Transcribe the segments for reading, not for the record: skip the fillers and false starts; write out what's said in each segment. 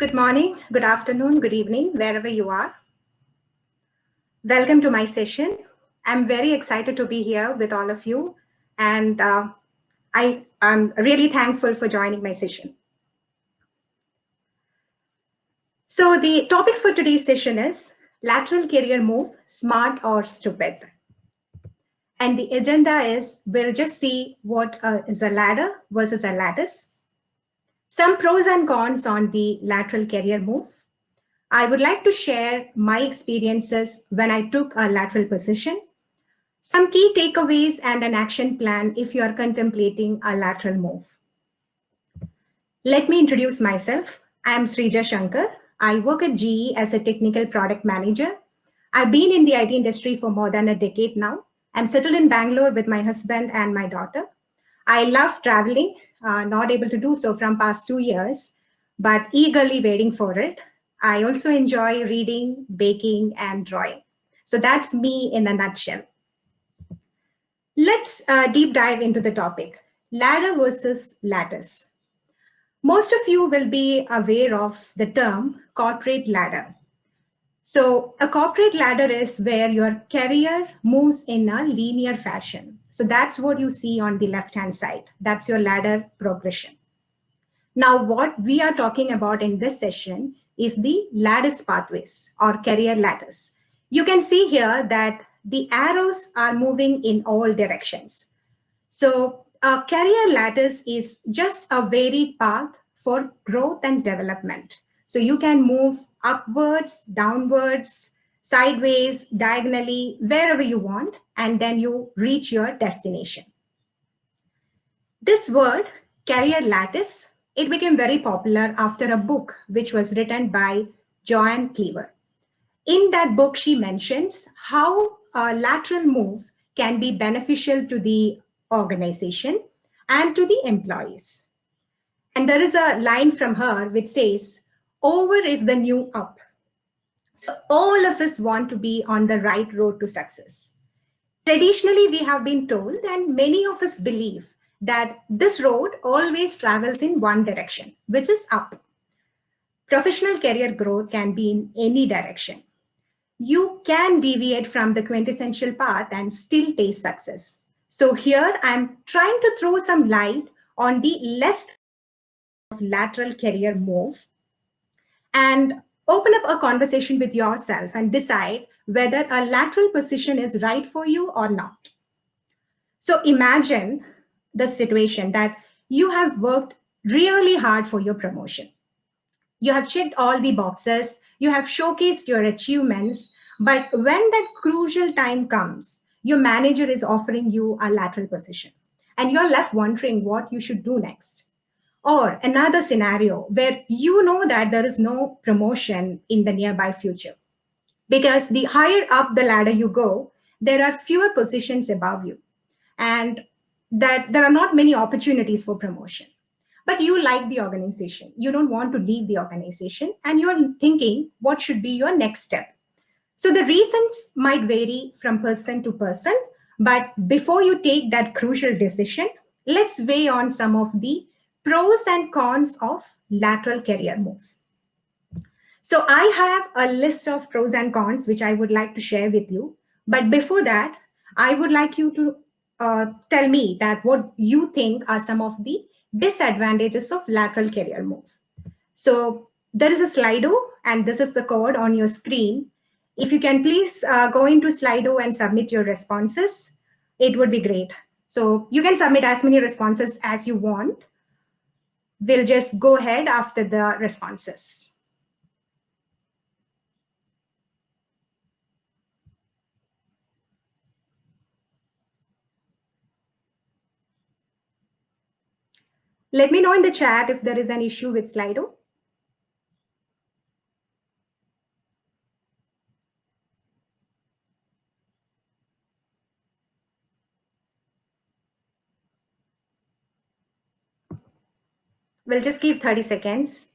Good morning, good afternoon, good evening, wherever you are. Welcome to my session. I'm very excited to be here with all of you, and I'm really thankful for joining my session. So the topic for today's session is lateral career move, smart or stupid. And the agenda is we'll just see what is a ladder versus a lattice, some pros and cons on the lateral career move. I would like to share my experiences when I took a lateral position, some key takeaways and an action plan if you are contemplating a lateral move. Let me introduce myself. I am Srija Shankar. I work at GE as a technical product manager. I've been in the IT industry for more than a decade now. I'm settled in Bangalore with my husband and my daughter. I love traveling, not able to do so from past 2 years, but eagerly waiting for it. I also enjoy reading, baking, and drawing. So that's me in a nutshell. Let's deep dive into the topic, ladder versus lattice. Most of you will be aware of the term corporate ladder. So a corporate ladder is where your career moves in a linear fashion. So that's what you see on the left-hand side. That's your ladder progression. Now, what we are talking about in this session is the lattice pathways or career ladders. You can see here that the arrows are moving in all directions. So a career lattice is just a varied path for growth and development. So you can move upwards, downwards, sideways, diagonally, wherever you want, and then you reach your destination. This word, career lattice, it became very popular after a book which was written by Joanne Cleaver. In that book, she mentions how a lateral move can be beneficial to the organization and to the employees. And there is a line from her which says, over is the new up. So all of us want to be on the right road to success. Traditionally, we have been told, and many of us believe, that this road always travels in one direction, which is up. Professional career growth can be in any direction. You can deviate from the quintessential path and still taste success. So here I'm trying to throw some light on the less of lateral career move and open up a conversation with yourself and decide whether a lateral position is right for you or not. So imagine the situation that you have worked really hard for your promotion. You have checked all the boxes, you have showcased your achievements, but when that crucial time comes, your manager is offering you a lateral position, and you're left wondering what you should do next. Or another scenario where you know that there is no promotion in the nearby future. Because the higher up the ladder you go, there are fewer positions above you, and that there are not many opportunities for promotion. But you like the organization, you don't want to leave the organization, and you're thinking what should be your next step. So the reasons might vary from person to person, but before you take that crucial decision, let's weigh on some of the pros and cons of lateral career move. So I have a list of pros and cons which I would like to share with you. But before that, I would like you to tell me that what you think are some of the disadvantages of lateral career move. So there is a Slido, and this is the code on your screen. If you can please go into Slido and submit your responses, it would be great. So you can submit as many responses as you want. We'll just go ahead after the responses. Let me know in the chat if there is an issue with Slido. We'll just give 30 seconds.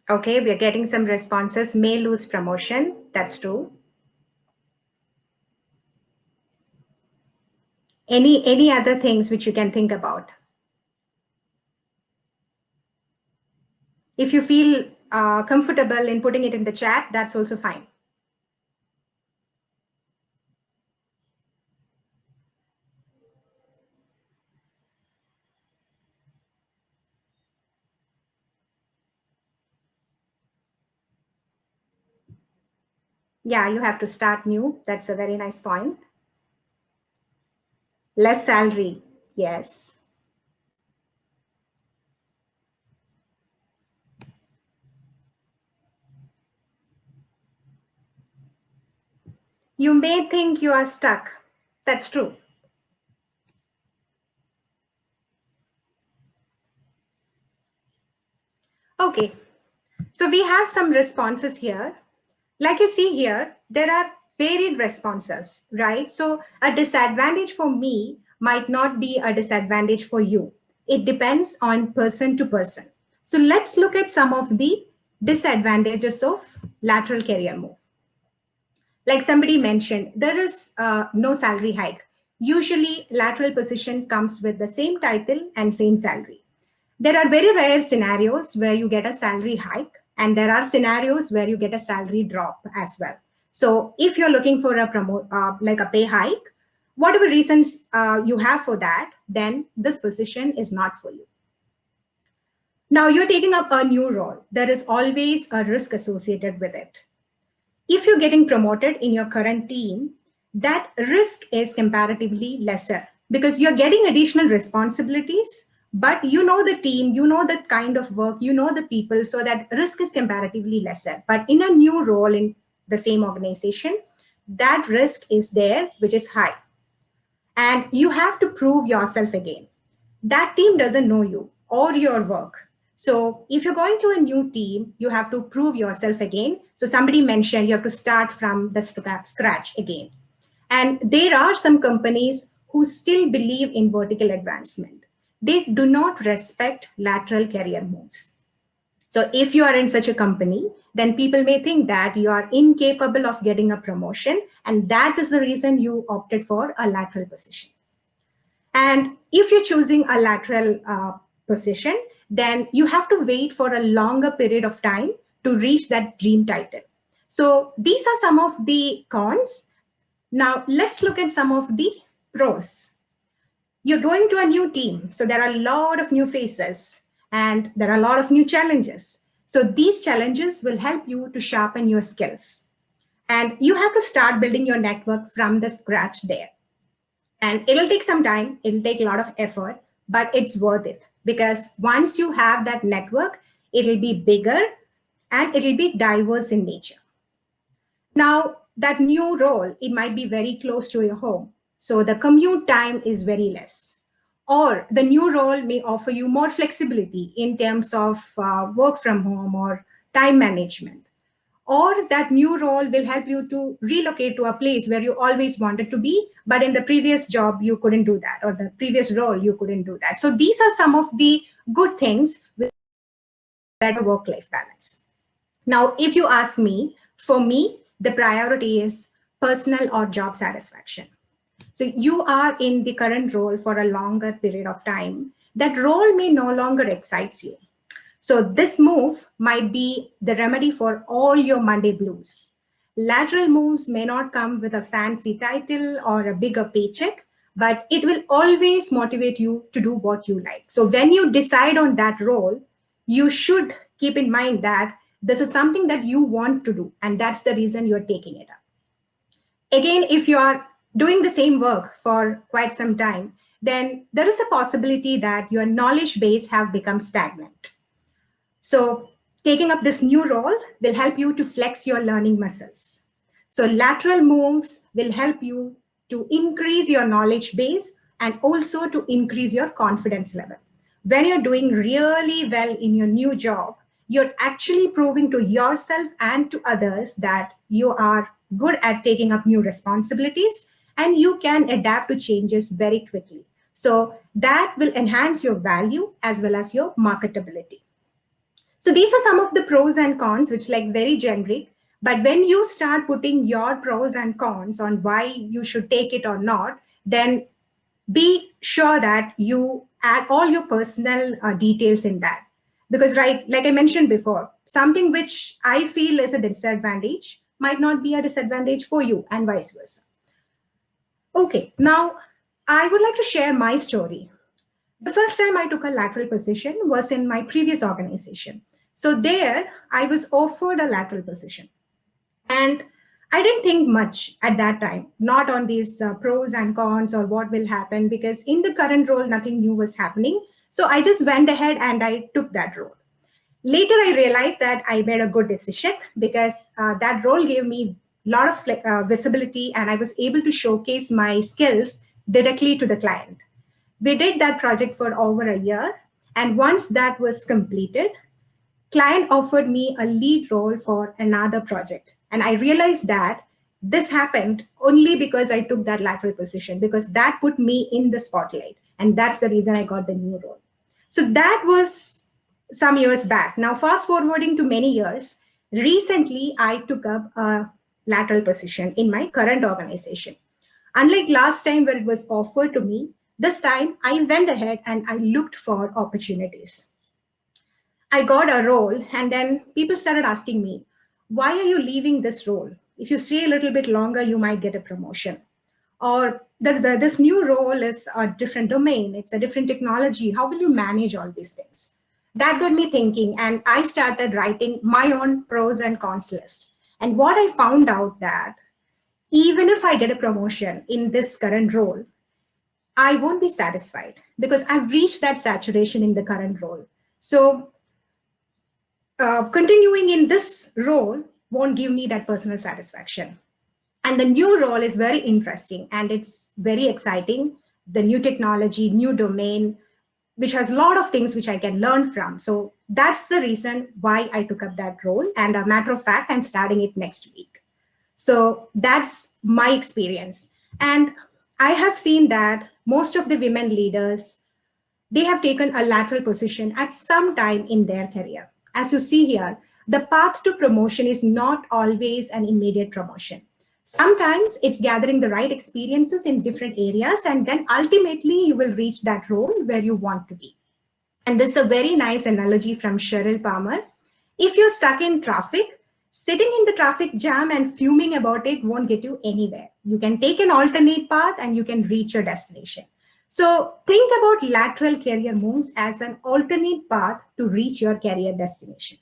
Okay, we are getting some responses. May lose promotion. That's true. Any other things which you can think about? If you feel comfortable in putting it in the chat, that's also fine. Yeah, you have to start new. That's a very nice point. Less salary. Yes. You may think you are stuck. That's true. Okay. So we have some responses here. Like you see here, there are varied responses, right? So a disadvantage for me might not be a disadvantage for you. It depends on person to person. So let's look at some of the disadvantages of lateral career move. Like somebody mentioned, there is no salary hike. Usually lateral position comes with the same title and same salary. There are very rare scenarios where you get a salary hike, and there are scenarios where you get a salary drop as well. So if you're looking for a like a pay hike, whatever reasons you have for that, then this position is not for you. Now you're taking up a new role. There is always a risk associated with it. If you're getting promoted in your current team, that risk is comparatively lesser because you're getting additional responsibilities, but you know the team, you know the kind of work, you know the people, so that risk is comparatively lesser. But in a new role in the same organization, that risk is there, which is high. And you have to prove yourself again. That team doesn't know you or your work. So if you're going to a new team, you have to prove yourself again. So somebody mentioned you have to start from the scratch again. And there are some companies who still believe in vertical advancement. They do not respect lateral career moves. So if you are in such a company, then people may think that you are incapable of getting a promotion, and that is the reason you opted for a lateral position. And if you're choosing a lateral position, then you have to wait for a longer period of time to reach that dream title. So these are some of the cons. Now let's look at some of the pros. You're going to a new team, so there are a lot of new faces and there are a lot of new challenges. So these challenges will help you to sharpen your skills. And you have to start building your network from the scratch there. And it'll take some time, it'll take a lot of effort, but it's worth it because once you have that network, it'll be bigger and it'll be diverse in nature. Now, that new role, it might be very close to your home. So the commute time is very less. Or the new role may offer you more flexibility in terms of work from home or time management. Or that new role will help you to relocate to a place where you always wanted to be, but in the previous job, you couldn't do that, or the previous role, you couldn't do that. So these are some of the good things with better work-life balance. Now, if you ask me, for me, the priority is personal or job satisfaction. So you are in the current role for a longer period of time. That role may no longer excites you. So this move might be the remedy for all your Monday blues. Lateral moves may not come with a fancy title or a bigger paycheck, but it will always motivate you to do what you like. So when you decide on that role, you should keep in mind that this is something that you want to do, and that's the reason you're taking it up. Again, if you are doing the same work for quite some time, then there is a possibility that your knowledge base have become stagnant. So taking up this new role will help you to flex your learning muscles. So lateral moves will help you to increase your knowledge base and also to increase your confidence level. When you're doing really well in your new job, you're actually proving to yourself and to others that you are good at taking up new responsibilities and you can adapt to changes very quickly. So that will enhance your value as well as your marketability. So these are some of the pros and cons, which like very generic. But when you start putting your pros and cons on why you should take it or not, then be sure that you add all your personal details in that. Because, right, like I mentioned before, something which I feel is a disadvantage might not be a disadvantage for you, and vice versa. Okay, now I would like to share my story. The first time I took a lateral position was in my previous organization. So there, I was offered a lateral position. And I didn't think much at that time, not on these pros and cons or what will happen, because in the current role, nothing new was happening. So I just went ahead and I took that role. Later, I realized that I made a good decision because that role gave me a lot of visibility and I was able to showcase my skills directly to the client. We did that project for over a year. And once that was completed, client offered me a lead role for another project. And I realized that this happened only because I took that lateral position, because that put me in the spotlight. And that's the reason I got the new role. So that was some years back. Now, fast forwarding to many years, recently I took up a lateral position in my current organization. Unlike last time where it was offered to me, this time I went ahead and I looked for opportunities. I got a role, and then people started asking me, why are you leaving this role? If you stay a little bit longer, you might get a promotion. Or this new role is a different domain, it's a different technology. How will you manage all these things? That got me thinking, and I started writing my own pros and cons list. And what I found out that even if I get a promotion in this current role, I won't be satisfied because I've reached that saturation in the current role. So continuing in this role won't give me that personal satisfaction. And the new role is very interesting and it's very exciting. The new technology, new domain, which has a lot of things which I can learn from. So that's the reason why I took up that role. And a matter of fact, I'm starting it next week. So that's my experience. And I have seen that most of the women leaders, they have taken a lateral position at some time in their career. As you see here, the path to promotion is not always an immediate promotion. Sometimes it's gathering the right experiences in different areas, and then ultimately you will reach that role where you want to be. And this is a very nice analogy from Cheryl Palmer. If you're stuck in traffic, sitting in the traffic jam and fuming about it won't get you anywhere. You can take an alternate path and you can reach your destination. So think about lateral career moves as an alternate path to reach your career destination.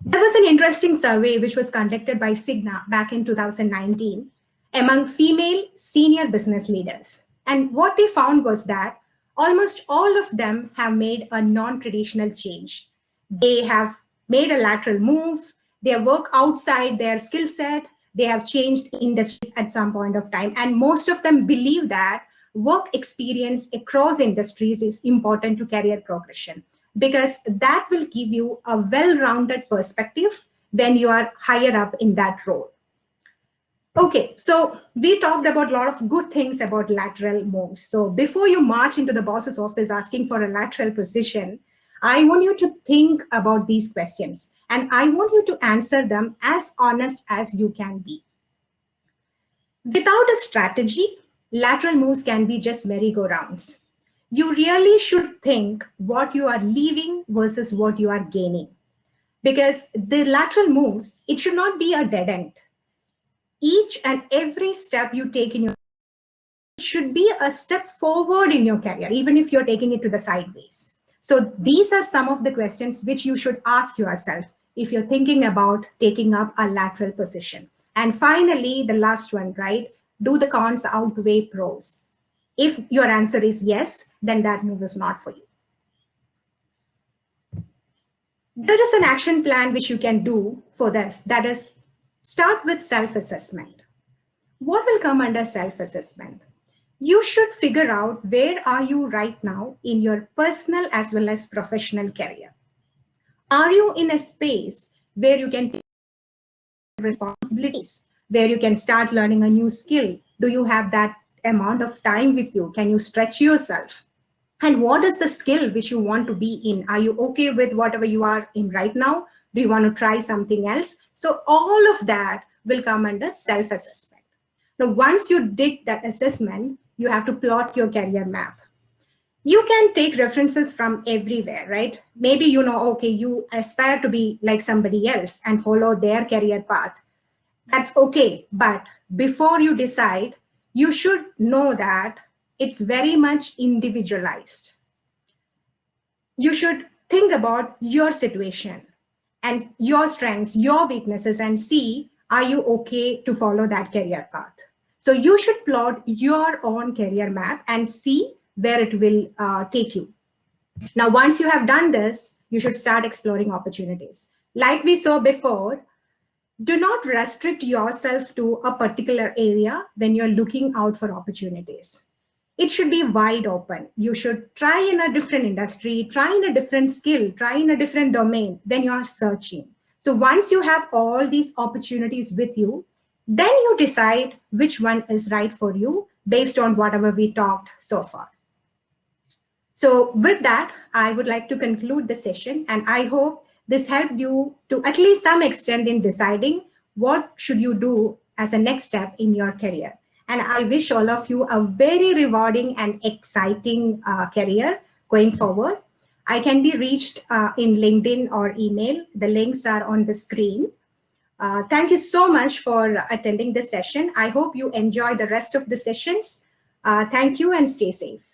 There was an interesting survey which was conducted by Cigna back in 2019 among female senior business leaders. And what they found was that almost all of them have made a non-traditional change. They have made a lateral move, they work outside their skill set, they have changed industries at some point of time. And most of them believe that work experience across industries is important to career progression, because that will give you a well-rounded perspective when you are higher up in that role. Okay, so we talked about a lot of good things about lateral moves. So before you march into the boss's office asking for a lateral position, I want you to think about these questions and I want you to answer them as honest as you can be. Without a strategy, lateral moves can be just merry-go-rounds. You really should think what you are leaving versus what you are gaining. Because the lateral moves, it should not be a dead end. Each and every step you take in your should be a step forward in your career, even if you're taking it to the sideways. So these are some of the questions which you should ask yourself if you're thinking about taking up a lateral position. And finally, the last one, right? Do the cons outweigh pros? If your answer is yes, then that move is not for you. There is an action plan which you can do for this. That is, start with self-assessment. What will come under self-assessment? You should figure out where are you right now in your personal as well as professional career. Are you in a space where you can take responsibilities, where you can start learning a new skill? Do you have that amount of time with you? Can you stretch yourself? And what is the skill which you want to be in? Are you okay with whatever you are in right now? Do you want to try something else? So all of that will come under self-assessment. Now, once you did that assessment, you have to plot your career map. You can take references from everywhere, right? Maybe you know, okay, you aspire to be like somebody else and follow their career path. That's okay. But before you decide, you should know that it's very much individualized. You should think about your situation and your strengths, your weaknesses, and see, are you okay to follow that career path? So you should plot your own career map and see where it will take you. Now, once you have done this, you should start exploring opportunities. Like we saw before, do not restrict yourself to a particular area when you're looking out for opportunities. It should be wide open. You should try in a different industry, try in a different skill, try in a different domain when you are searching. So once you have all these opportunities with you, then you decide which one is right for you based on whatever we talked so far. So with that, I would like to conclude the session, and I hope this helped you to at least some extent in deciding what should you do as a next step in your career. And I wish all of you a very rewarding and exciting career going forward. I can be reached in LinkedIn or email. The links are on the screen. Thank you so much for attending this session. I hope you enjoy the rest of the sessions. Thank you and stay safe.